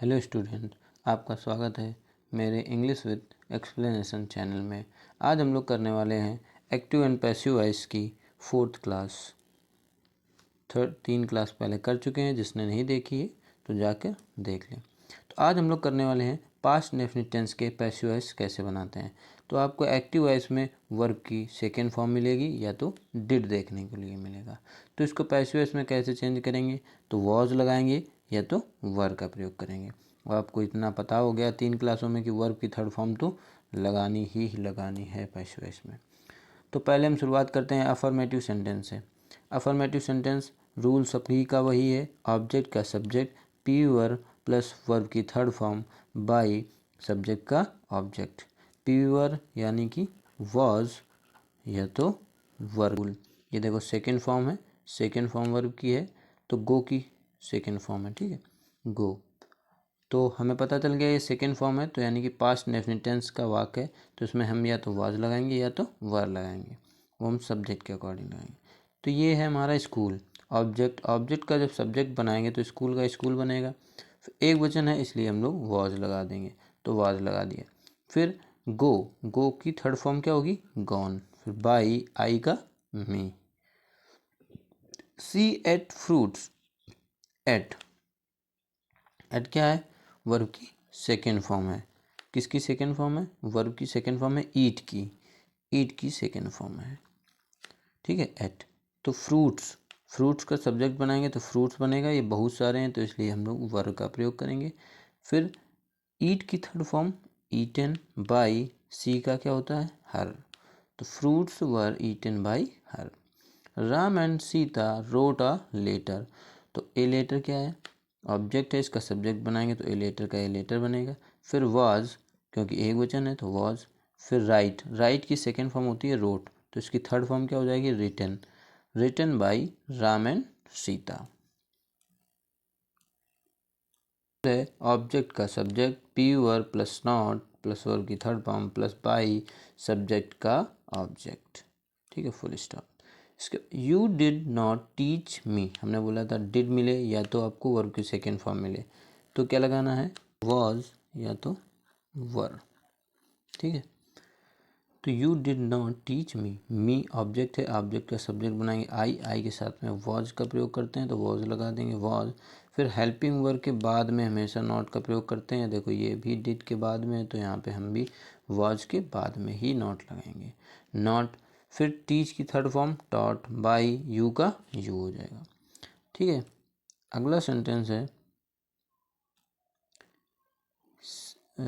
Hello student, आपका स्वागत है मेरे इंग्लिश विद एक्सप्लेनेशन चैनल में। आज हम लोग करने वाले हैं एक्टिव एंड पैसिव वॉइस की 4th क्लास। 3 क्लास पहले कर चुके हैं, जिसने नहीं देखी है तो जाकर देख लें। तो आज हम लोग करने वाले हैं पास्ट इंडेफिनिट टेंस के पैसिव वॉइस कैसे बनाते हैं। तो आपको एक्टिव वॉइस में वर्ब की सेकेंड फॉर्म मिलेगी या तो डिड देखने के लिए मिलेगा। तो इसको पैसिव वॉइस में कैसे चेंज करेंगे, तो वॉज लगाएंगे या तो वर का प्रयोग करेंगे। और आपको इतना पता हो गया 3 क्लासों में कि वर्ब की थर्ड फॉर्म तो लगानी ही लगानी है पैसिव वॉइस में। तो पहले हम शुरुआत करते हैं अफर्मेटिव सेंटेंस से। अफर्मेटिव सेंटेंस रूल सभी का वही है, ऑब्जेक्ट का subject, be verb plus verb की थर्ड फॉर्म बाई सब्जेक्ट का ऑब्जेक्ट। पी वर्ब यानी कि वॉज या तो वर्ब। ये देखो सेकेंड फॉर्म है, सेकेंड फॉर्म वर्ब की है, तो गो की सेकेंड फॉर्म है, ठीक है, गो। तो हमें पता चल गया ये सेकेंड फॉर्म है, तो यानी कि पास्ट इंडेफिनिट टेंस का वाक्य है, तो इसमें हम या तो वाज लगाएंगे या तो वर लगाएंगे, वो हम सब्जेक्ट के अकॉर्डिंग लगाएंगे। तो ये है हमारा स्कूल। ऑब्जेक्ट, ऑब्जेक्ट का जब सब्जेक्ट बनाएंगे तो स्कूल का स्कूल बनेगा। फिर एक वचन है इसलिए हम लोग वाज लगा देंगे, तो वाज लगा दिया। फिर गो, गो की थर्ड फॉर्म क्या होगी, गॉन। फिर बाई, आई का मी। सी एट फ्रूट्स, एट, एट क्या है, वर्ब की सेकेंड फॉर्म है। किसकी सेकेंड फॉर्म है, वर्ब की सेकेंड फॉर्म है ईट की, ईट की सेकेंड फॉर्म है, ठीक है, एट। तो फ्रूट्स, फ्रूट्स का सब्जेक्ट बनाएंगे तो फ्रूट्स बनेगा, ये बहुत सारे हैं तो इसलिए हम लोग वर्ब का प्रयोग करेंगे। फिर ईट की third form eaten by, she का क्या होता है, हर, तो fruits were eaten by her. Ram and Sita wrote a letter, तो ए लेटर क्या है, ऑब्जेक्ट है, इसका सब्जेक्ट बनाएंगे तो ए लेटर का ए लेटर बनेगा। फिर वाज, क्योंकि एक वचन है तो वाज। फिर राइट, राइट की सेकेंड फॉर्म होती है रोट, तो इसकी थर्ड फॉर्म क्या हो जाएगी, written, written by Ram and Sita. Object का subject, be verb plus not plus verb की third form plus by subject का ऑब्जेक्ट, ठीक है, फुल स्टॉप। इसके you did not teach me, हमने बोला था डिड मिले या तो आपको वर्ब की सेकेंड फॉर्म मिले, तो क्या लगाना है, वॉज या तो वर, ठीक है। तो you did not teach me, me object है, ऑब्जेक्ट का सब्जेक्ट बनाएंगे आई, आई के साथ में वॉज का प्रयोग करते हैं तो वॉज लगा देंगे, वॉज। फिर हेल्पिंग वर्ब के बाद में हमेशा नॉट का प्रयोग करते हैं, देखो ये भी डिड के बाद में है तो यहाँ पे हम भी वॉज के बाद में ही नॉट लगाएंगे, नॉट। फिर टीच की third form taught by, you का यू हो जाएगा, ठीक है। अगला सेंटेंस है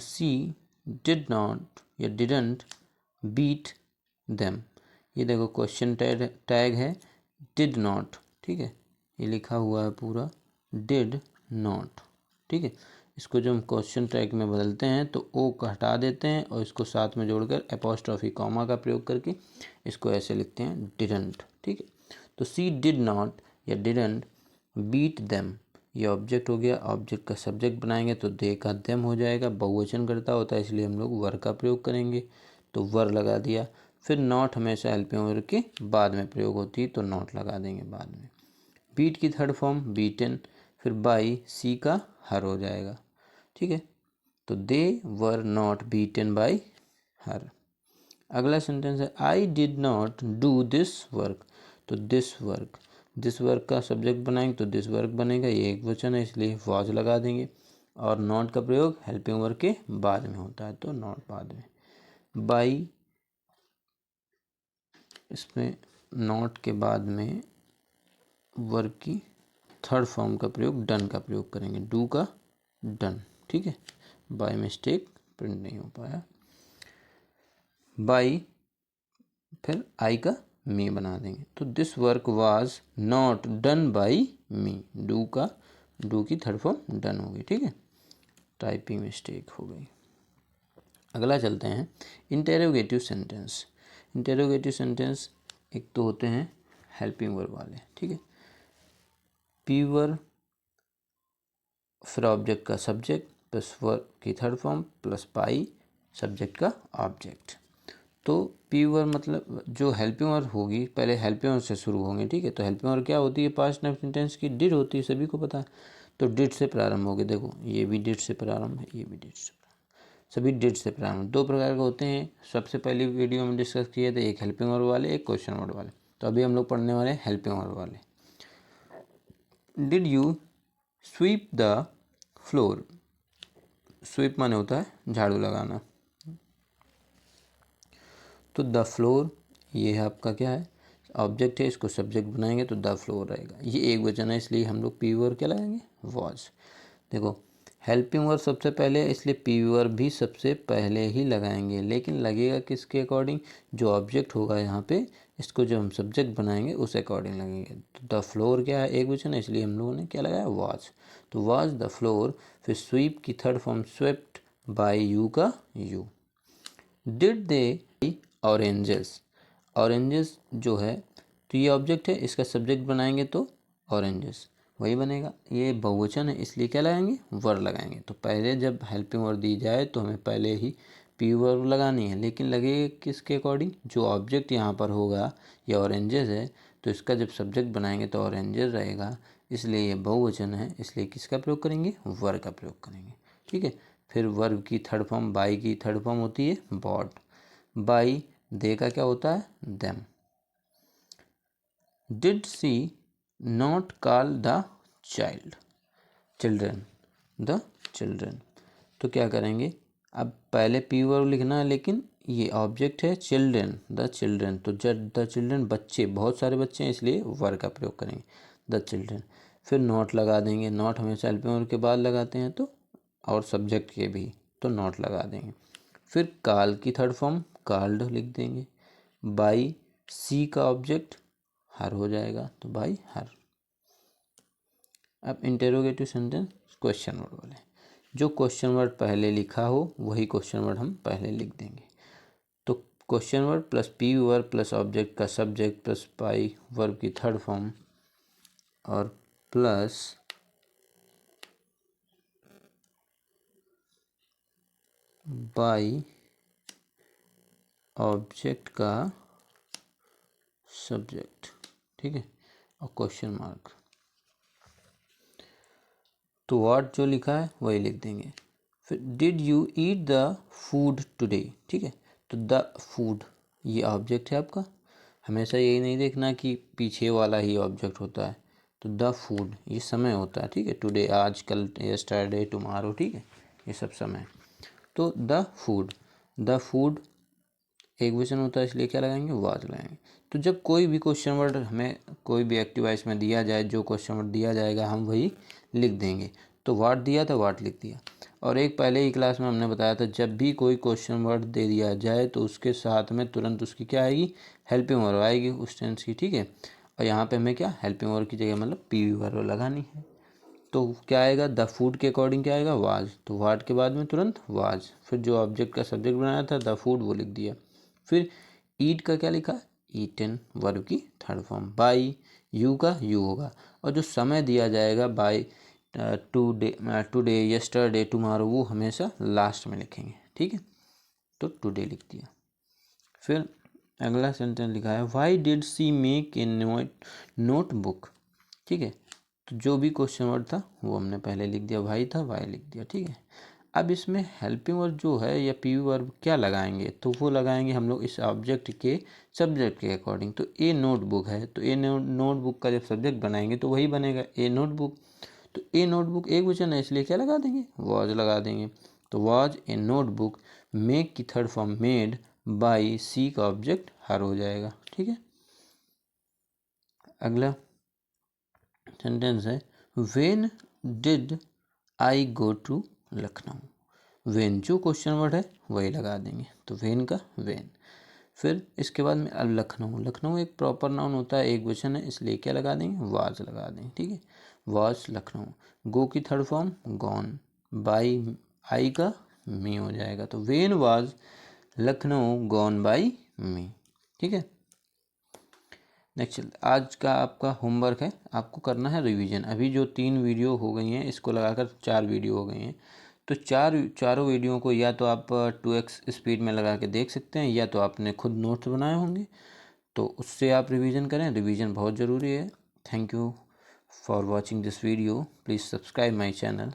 सी डिड नॉट या डिडंट बीट देम, ये देखो क्वेश्चन टैग है डिड नॉट, ठीक है, ये लिखा हुआ है पूरा डिड नॉट, ठीक है। इसको जो हम क्वेश्चन टैग में बदलते हैं तो ओ का हटा देते हैं और इसको साथ में जोड़कर एपोस्ट्रॉफी कॉमा का प्रयोग करके इसको ऐसे लिखते हैं डिडंट, ठीक है। तो सी डिड नॉट या डिडंट बीट देम, ये ऑब्जेक्ट हो गया, ऑब्जेक्ट का सब्जेक्ट बनाएंगे तो दे का देम हो जाएगा, बहुवचन करता होता है इसलिए हम लोग वर का प्रयोग करेंगे, तो वर लगा दिया। फिर नॉट हमेशा हेल्पिंग वर्ब के बाद में प्रयोग होती है तो नॉट लगा देंगे बाद में। बीट की थर्ड फॉर्म बीटन, फिर बाई, सी का हर हो जाएगा, ठीक है। तो they were not beaten by her. अगला सेंटेंस है I did not do this work, तो दिस वर्क, दिस वर्क का सब्जेक्ट बनाएंगे तो दिस वर्क बनेगा, ये एक वचन है इसलिए वॉज लगा देंगे, और नॉट का प्रयोग हेल्पिंग वर्ब के बाद में होता है तो नॉट बाद में। बाई, इसमें नॉट के बाद में वर्ब की थर्ड फॉर्म का प्रयोग डन का प्रयोग करेंगे, डू का डन, ठीक है, बाय मिस्टेक प्रिंट नहीं हो पाया। बाई, फिर आई का मी बना देंगे, तो this work was not done by me, do का, डू की थर्ड फॉर्म डन हो गई, ठीक है, टाइपिंग मिस्टेक हो गई। अगला चलते हैं इंटेरोगेटिव सेंटेंस। इंटेरोगेटिव सेंटेंस एक तो होते हैं हेल्पिंग वर्ब वाले, ठीक है, पी वर्ब फिर ऑब्जेक्ट का सब्जेक्ट प्लस वर्ब की third form plus by subject का ऑब्जेक्ट। तो पी वर्ब मतलब जो हेल्पिंग वर्ब होगी पहले हेल्पिंग वर्ब से शुरू होंगे, ठीक है। तो हेल्पिंग वर्ब क्या होती है, पास्ट इंडेफिनिट टेंस की डिड होती है, सभी को पता है। तो डिड से प्रारंभ होगी। देखो ये भी डिड से प्रारंभ है, ये भी डिड से प्रारंभ, सभी डिड से प्रारंभ। दो प्रकार के होते हैं, सबसे पहली वीडियो में डिस्कस किए थे, एक हेल्पिंग वर्ब वाले, एक क्वेश्चन वर्ड वाले। तो अभी हम लोग पढ़ने वाले हैं हेल्पिंग वर्ब वाले। Did you sweep the floor. Sweep माने होता है झाड़ू लगाना। तो द फ्लोर ये है आपका क्या है, ऑब्जेक्ट है, इसको सब्जेक्ट बनाएंगे तो द फ्लोर रहेगा। ये एक वचन है इसलिए हम लोग पी वर्ब क्या लगाएंगे, वॉज। देखो हेल्पिंग वर्ब सबसे पहले है इसलिए पी वर्ब भी सबसे पहले ही लगाएंगे, लेकिन लगेगा किसके अकॉर्डिंग, जो ऑब्जेक्ट होगा यहाँ पे, इसको जब हम सब्जेक्ट बनाएंगे उस अकॉर्डिंग लगेंगे। तो द फ्लोर क्या है, एक वचन है इसलिए हम लोगों ने क्या लगाया, वॉज। तो वॉज द फ्लोर। फिर स्वीप की third form swept by you का you. Did they oranges. Oranges जो है तो ये ऑब्जेक्ट है, इसका सब्जेक्ट बनाएंगे तो ऑरेंजेस वही बनेगा। ये बहुवचन है इसलिए क्या लगाएंगे, वर लगाएंगे। तो पहले जब हेल्पिंग वर्ब दी जाए तो हमें पहले ही पी वर्ब लगानी है, लेकिन लगेगा किसके अकॉर्डिंग, जो ऑब्जेक्ट यहाँ पर होगा ये ऑरेंजेस है, तो इसका जब सब्जेक्ट बनाएंगे तो ऑरेंजेस रहेगा, इसलिए ये बहुवचन है, इसलिए किसका प्रयोग करेंगे, वर का प्रयोग करेंगे। ठीक है। फिर वर्ब की थर्ड फॉर्म, बाई की थर्ड फॉर्म होती है बॉट। बाई दे का क्या होता है, them. Did she not call the child, children, the children. तो क्या करेंगे, अब पहले पी वर्ब लिखना है, लेकिन ये ऑब्जेक्ट है चिल्ड्रन, द चिल्ड्रन। तो जब द चिल्ड्रन बच्चे, बहुत सारे बच्चे हैं इसलिए वर का प्रयोग करेंगे, द चिल्ड्रन। फिर नॉट लगा देंगे, नॉट हमेशा हेल्पिंग वर्ब के बाद लगाते हैं तो, और सब्जेक्ट के भी, तो नॉट लगा देंगे। फिर काल की थर्ड फॉर्म कॉल्ड लिख देंगे। बाई सी का ऑब्जेक्ट हर हो जाएगा, तो बाई हर। अब इंटेरोगेटिव सेंटेंस क्वेश्चन वर्ड वाले, जो क्वेश्चन वर्ड पहले लिखा हो वही क्वेश्चन वर्ड हम पहले लिख देंगे। तो question word plus P verb plus object का सब्जेक्ट प्लस बाई वर्ब की थर्ड फॉर्म और प्लस बाई ऑब्जेक्ट का सब्जेक्ट, ठीक है, और क्वेश्चन मार्क। तो व्हाट जो लिखा है वही लिख देंगे। फिर did you eat the food today, ठीक है, तो द फूड ये ऑब्जेक्ट है आपका, हमेशा यही नहीं देखना कि पीछे वाला ही ऑब्जेक्ट होता है। तो द फूड ये समय होता है, ठीक है, टुडे आज, कल, यस्टरडे, टुमारो, ठीक है, ये सब समय। तो द फूड एक वचन होता है इसलिए क्या लगाएंगे, वाज लगाएंगे। तो जब कोई भी क्वेश्चन वर्ड हमें कोई भी एक्टिव वॉइस में दिया जाए, जो क्वेश्चन वर्ड दिया जाएगा हम वही लिख देंगे। तो वाट दिया था वाट लिख दिया। और एक पहले ही क्लास में हमने बताया था, जब भी कोई क्वेश्चन वर्ड दे दिया जाए तो उसके साथ में तुरंत उसकी क्या आएगी, हेल्पिंग वर्ब आएगी उस टेंस की, ठीक है। और यहाँ पे हमें क्या, हेल्पिंग वर्ब की जगह मतलब पी वर्ब लगानी है। तो क्या आएगा, द फूड के अकॉर्डिंग क्या आएगा, वाज। तो वाट के बाद में तुरंत वाज। फिर जो ऑब्जेक्ट का सब्जेक्ट बनाया था द फूड वो लिख दिया। फिर ईट का क्या लिखा, ईटन वर्ब की थर्ड फॉर्म। बाई यू का यू होगा, और जो समय दिया जाएगा बाई टुडे, यस्टरडे, टुमारो, वो हमेशा लास्ट में लिखेंगे, ठीक है। तो टुडे लिख दिया। फिर अगला सेंटेंस लिखा है, why did she make a notebook, ठीक है। तो जो भी क्वेश्चन वर्ड था वो हमने पहले लिख दिया, वाई था वाई लिख दिया, ठीक है। अब इसमें हेल्पिंग वर्ब जो है या पी वर्ब क्या लगाएंगे, तो वो लगाएंगे हम लोग इस ऑब्जेक्ट के सब्जेक्ट के अकॉर्डिंग। तो ए नोटबुक है, तो ए नोटबुक का जब सब्जेक्ट बनाएंगे तो वही बनेगा ए नोटबुक। तो ए नोटबुक एक वचन है इसलिए क्या लगा देंगे, वॉज लगा देंगे। तो वॉज ए नोटबुक, मेक की third form made, by she का ऑब्जेक्ट हर हो जाएगा, ठीक है। अगला सेंटेंस है, when did I go to Lucknow. When जो क्वेश्चन वर्ड है वही लगा देंगे, तो वेन का वेन। फिर इसके बाद में अब लखनऊ, लखनऊ एक प्रॉपर नाउन होता है, एक वचन है इसलिए क्या लगा देंगे, वाज लगा देंगे, ठीक है, वाज लखनऊ। गो की third form gone, by I का मी हो जाएगा। तो when was Lucknow gone by me, ठीक है। नेक्स्ट आज का आपका होमवर्क है, आपको करना है रिवीजन। अभी जो 3 वीडियो हो गई हैं इसको लगाकर 4 वीडियो हो गई हैं। तो चारों वीडियो को या तो आप 2x स्पीड में लगा के देख सकते हैं, या तो आपने खुद नोट्स बनाए होंगे, तो उससे आप रिवीजन करें। रिवीजन बहुत ज़रूरी है। Thank you For watching this video, please subscribe my channel.